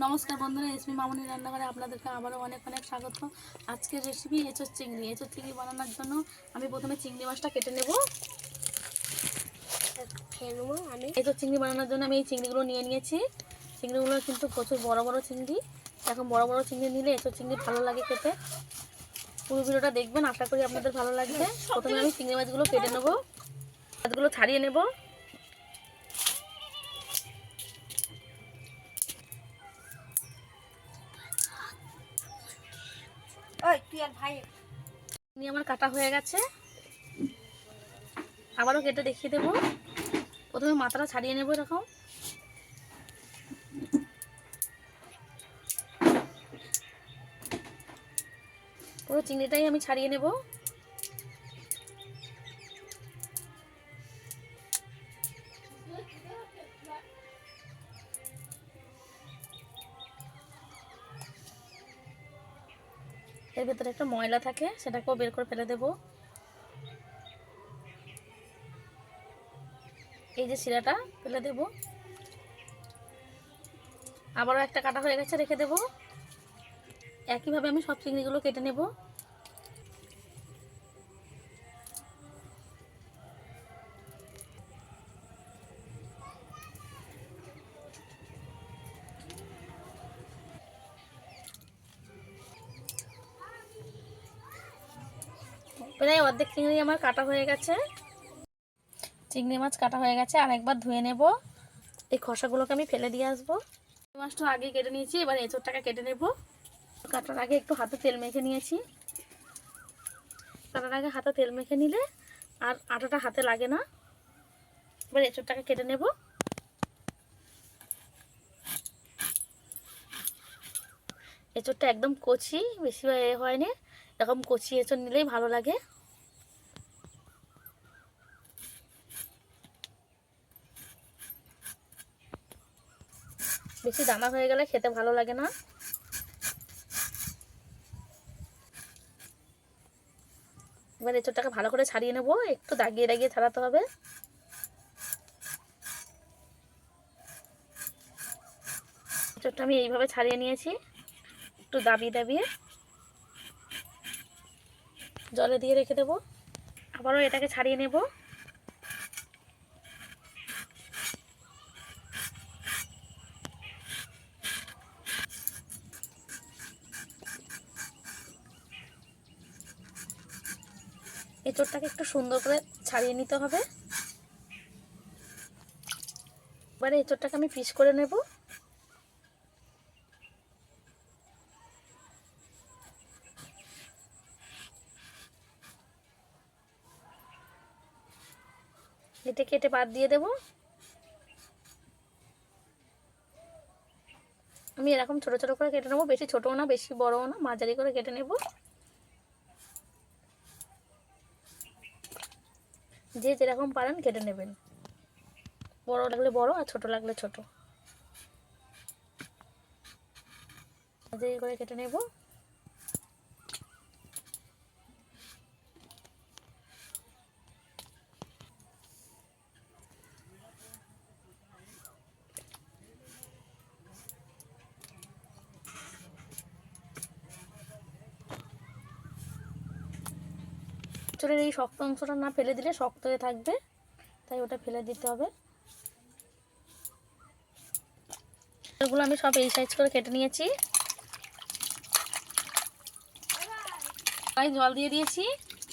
নমস্কার বন্ধুরা, এসমি মামুনি রান্নাঘরে আপনাদেরকে আবারও অনেক অনেক স্বাগত। আজকের রেসিপি এঁচোড় চিংড়ি। এঁচোড় চিংড়ি বানানোর জন্য আমি প্রথমে চিংড়ি মাছটা কেটে নেব। এঁচোড় চিংড়ি বানানোর জন্য আমি এই চিংড়িগুলো নিয়ে নিয়েছি। চিংড়িগুলো কিন্তু প্রচুর বড় বড় চিংড়ি। এখন বড় বড় চিংড়ি নিলে এঁচোড় চিংড়ি ভালো লাগে খেতে। পুরো ভিডিওটা দেখবেন, আশা করি আপনাদের ভালো লাগবে। প্রথমে আমি চিংড়ি মাছগুলো কেটে নেব, মাছগুলো ছাড়িয়ে নেব। আমার কাটা হয়ে গেছে, আবারও কেটে দেখিয়ে দেবো। প্রথমে মাথাটা ছাড়িয়ে নেব। এরকম পুরো চিংড়িটাই আমি ছাড়িয়ে নেব। এর ভেতরে একটা ময়লা থাকে, সেটাকেও বের করে ফেলে দেব। এই যে শিরাটা ফেলে দেব। আবারও একটা কাটা হয়ে গেছে, রেখে দেব। একইভাবে আমি সব চিংড়িগুলো কেটে নেব। প্রায় অর্ধেক চিংড়ি আমার কাটা হয়ে গেছে। চিংড়ি মাছ কাটা হয়ে গেছে, আর একবার ধুয়ে নেব। এই খোসাগুলোকে আমি ফেলে দিয়ে আসবো। চিংড়ি মাছটা আগে কেটে নিয়েছি, এবার এঁচোড়টাকে কেটে নেব। কাটার আগে একটু হাতে তেল মেখে নিয়েছি। কাটার আগে হাতে তেল মেখে নিলে আর আটাটা হাতে লাগে না। এবার এঁচোড়টাকে কেটে নেব। এঁচোড়টা একদম কচি, বেশি হয়নি, এরকম কচি এঁচোড় নিলেই ভালো লাগে। বেশি দানা হয়ে গেলে খেতে ভালো লাগে না। এবার এঁচোড়টাকে ভালো করে ছাড়িয়ে নেব, একটু দাগিয়ে দাগিয়ে ছাড়াতে হবে। এঁচোড়টা আমি এইভাবে ছাড়িয়ে নিয়েছি, একটু দাবিয়ে দাবিয়ে জলে দিয়ে রেখে দেব। আবারও এটাকে ছাড়িয়ে নেব। এঁচোড়টাকে একটু সুন্দর করে ছাড়িয়ে নিতে হবে। এবারে এঁচোড়টাকে আমি পিস করে নেব। এটা কেটে বাদ দিয়ে দেব। আমি এরকম ছোট ছোট করে কেটে নেব, বেশি ছোটও না বেশি বড়ও না, মাঝারি করে কেটে নেব। যে যেরকম পারেন কেটে নেবেন, বড় লাগলে বড় আর ছোট লাগলে ছোট, মাঝারি করে কেটে নেব। চুলের এই শক্ত অংশটা না ফেলে দিলে শক্ত হয়ে থাকবে, তাই ওটা ফেলে দিতে হবে। এগুলো আমি সব এই সাইজ করে কেটে নিয়েছি। কড়াই জল দিয়ে দিয়েছি,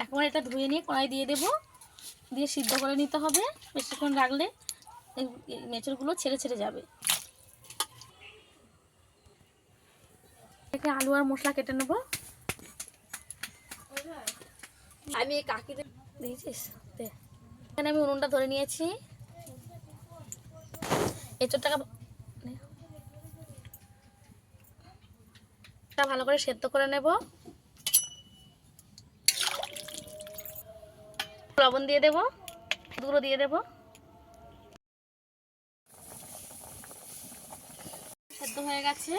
এখন এটা ধুয়ে নিয়ে কড়াই দিয়ে দেব, দিয়ে সিদ্ধ করে নিতে হবে। বেশিক্ষণ রাখলে এঁচোড়গুলো ছেড়ে ছেড়ে যাবে। এখানে আলু আর মশলা কেটে নেব। আমি কাকিতে দিয়েছিস, এখানে আমি উনুনটা ধরে নিয়েছি। এঁচোড়টাকে ভালো করে সেদ্ধ করে নেব। লবণ দিয়ে দেব, দুধগুলো দিয়ে দেব। সেদ্ধ হয়ে গেছে,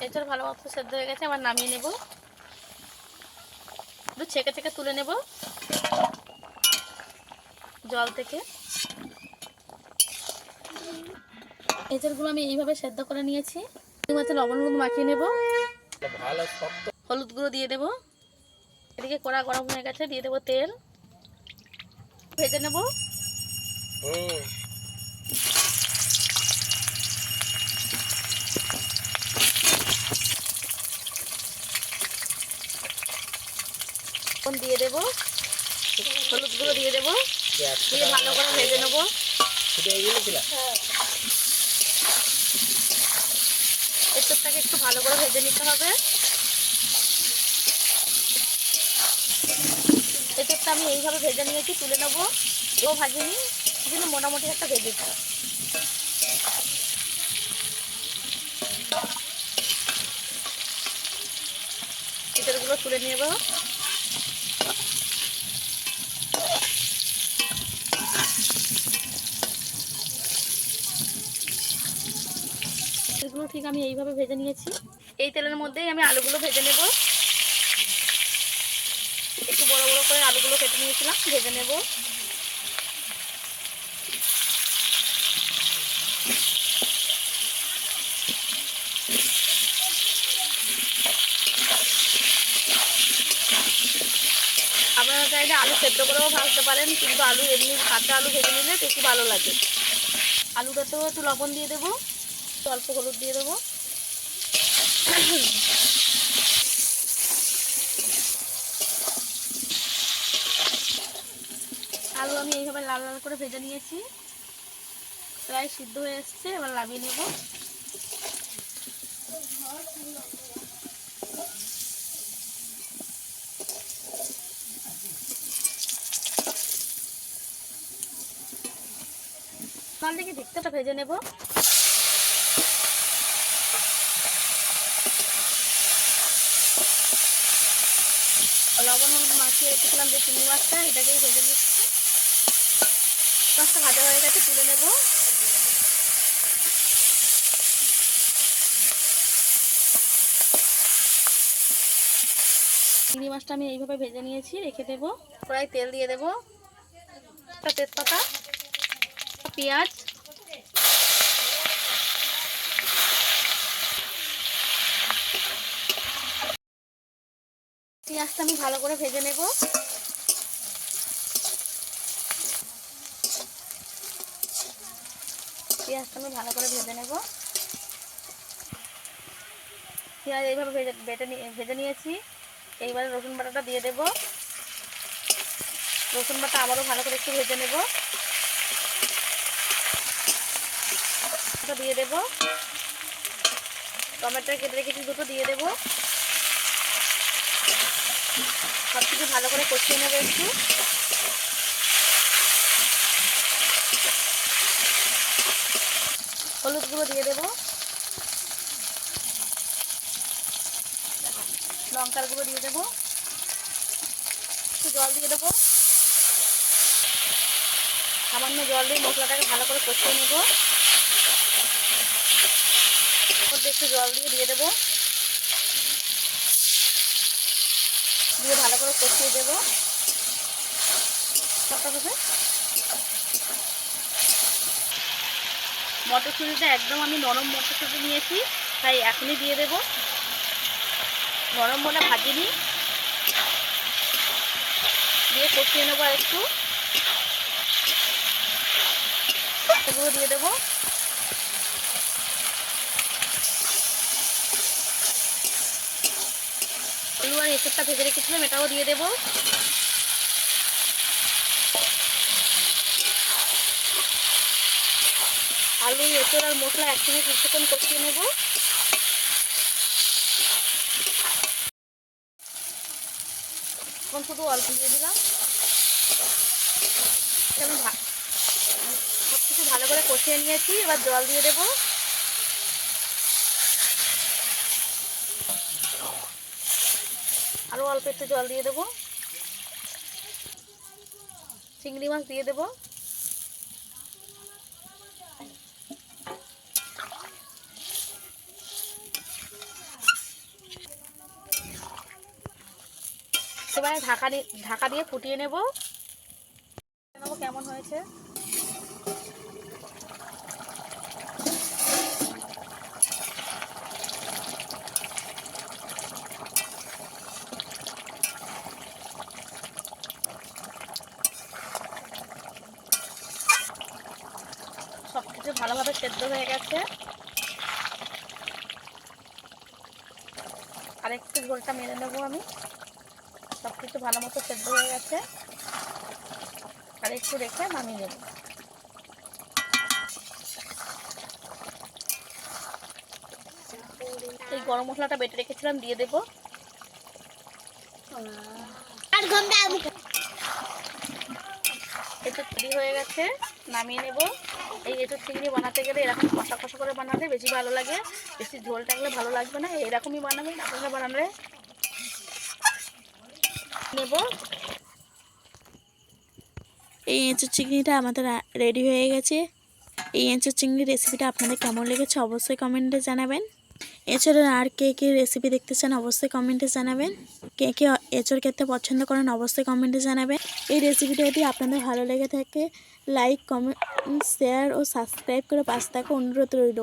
এঁচোড় ভালো মতো সেদ্ধ হয়ে গেছে। আবার নামিয়ে নেব, একটু ছেঁকে ছেঁকে তুলে নেব জল থেকে। এঁচড়গুলো আমি এইভাবে সেদ্ধ করে নিয়েছি। মাছে লবণ হলুদ মাখিয়ে নেব। হলুদ গুঁড়ো দিয়ে দেবো। এদিকে কড়া গরম হয়ে গেছে, দিয়ে দেবো তেল, ভেজে নেব। দিয়ে দেবো, হলুদ গুঁড়ো দিয়ে দেবো, দিয়ে ভালো করে ভেজে নেবো। এঁচড়টাকে একটু ভালো করে ভেজে নিতে হবে। এঁচড়টা আমি এইভাবে ভেজে নিয়েছি, তুলে নেবো। এও ভাজিনি, কিন্তু মোটামুটি একটা ভেজেছি। এঁচড়গুলো তুলে নেব। এগুলো ঠিক আমি এইভাবে ভেজে নিয়েছি। এই তেলের মধ্যেই আমি আলুগুলো ভেজে নেব। একটু বড় বড় করে আলুগুলো কেটে নিয়েছিলাম, ভেজে নেব। আপনারা চাইলে আলু সেদ্ধ করেও ভাজতে পারেন, কিন্তু আলু এমনি কাঁচা আলু ভেজে নিলে বেশি ভালো লাগে। আলুটাতেও একটু লবণ দিয়ে দেবো, অল্প হলুদ দিয়ে দেবো। আলু আমি এইভাবে লাল লাল করে ভেজে নিয়েছি, প্রায় সিদ্ধ হয়ে এসছে। এবার নামিয়ে নেব। লাল দিকে ভিক্তটা ভেজে নেব। লবণ হলুদ মাখিয়ে রেখেছিলাম যে চিংড়ি মাছটা, এটাকেই ভেজে নিচ্ছি। মাছটা ভাজা হয়ে গেছে, তুলে নেব। চিংড়ি মাছটা আমি এইভাবে ভেজে নিয়েছি, রেখে দেব। কড়াই তেল দিয়ে দেব, একটা তেজপাতা, পেঁয়াজ, পেঁয়াজটা আমি ভালো করে ভেজে নেব। পেঁয়াজটা আমি ভালো করে ভেজে নেব। পেঁয়াজ এইভাবে ভেজে নিয়েছি। এইবারে রসুন বাটাটা দিয়ে দেব। রসুন বাটা আবারও ভালো করে একটু ভেজে নেব। দিয়ে দেব, টমেটো কেটে রেখেছি দুটো, দিয়ে দেব। সব কিছু ভালো করে কষিয়ে নেব একটু। হলুদ গুঁড়ো দিয়ে দেব, লঙ্কার গুঁড়ো দিয়ে দেব, একটু জল দিয়ে দেবো। সামান্য জল দিয়ে মশলাটাকে ভালো করে কষিয়ে নেব। একটু জল দিয়ে দেবো, দিয়ে ভালো করে কষিয়ে দেবো। মটরশুঁটিটা একদম আমি নরম মটরশুঁটি নিয়েছি, তাই এখনই দিয়ে দেব। নরম বলে ভাজিনি, দিয়ে কষিয়ে নেবো আর একটু। এগুলো দিয়ে দেবো। আলু আর এঁচড়টা ভেজে রেখেছিলাম, এটাও দিয়ে দেবো। আলু, এঁচড় আর মশলা একসঙ্গে কিছুক্ষণ কষিয়ে নেব। এখন শুধু অল্প দিয়ে দিলাম। আমি সব কিছু ভালো করে কষিয়ে নিয়েছি, এবার জল দিয়ে দেবো। আরও অল্প একটু জল দিয়ে দেবো। চিংড়ি মাছ দিয়ে দেবো। এবারে ঢাকা দিয়ে ফুটিয়ে নেব। কেমন হয়েছে। মতো সেদ্ধ হয়ে গেছে। আর একটু ঝোলটা মেরে নেবো আমি। সব কিছু ভালো মতো সেদ্ধ হয়ে গেছে, আর একটু রেখে নামিয়ে নেব। এই গরম মশলাটা বেটে রেখেছিলাম দিয়ে দেবো। এঁচোড় তৈরি হয়ে গেছে, নামিয়ে নেব। এই এঁচোড় চিংড়ি বানাতে গেলে এরকম কষা কষা করে বানালে বেশি ভালো লাগে, বেশি ঝোল থাকলে ভালো লাগবে না। এরকমই বানাবেন আপনারা, বানালে নেব। এই এঁচোড় চিংড়িটা আমাদের রেডি হয়ে গেছে। এই এঁচোড় চিংড়ির রেসিপিটা আপনাদের কেমন লেগেছে অবশ্যই কমেন্টে জানাবেন। এঁচোড়ের আর কে কে রেসিপি দেখতে চান অবশ্যই কমেন্টে জানাবেন। কে কে এঁচোড় খেতে পছন্দ করেন অবশ্যই কমেন্টে জানাবেন। এই রেসিপিটা যদি আপনাদের ভালো লেগে থাকে লাইক, কমেন্ট, শেয়ার ও সাবস্ক্রাইব করে পাশে থাকা অনুরোধ রইল।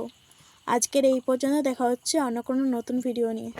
আজকের এই পর্যন্ত, দেখা হচ্ছে অন্য কোনো নতুন ভিডিও নিয়ে।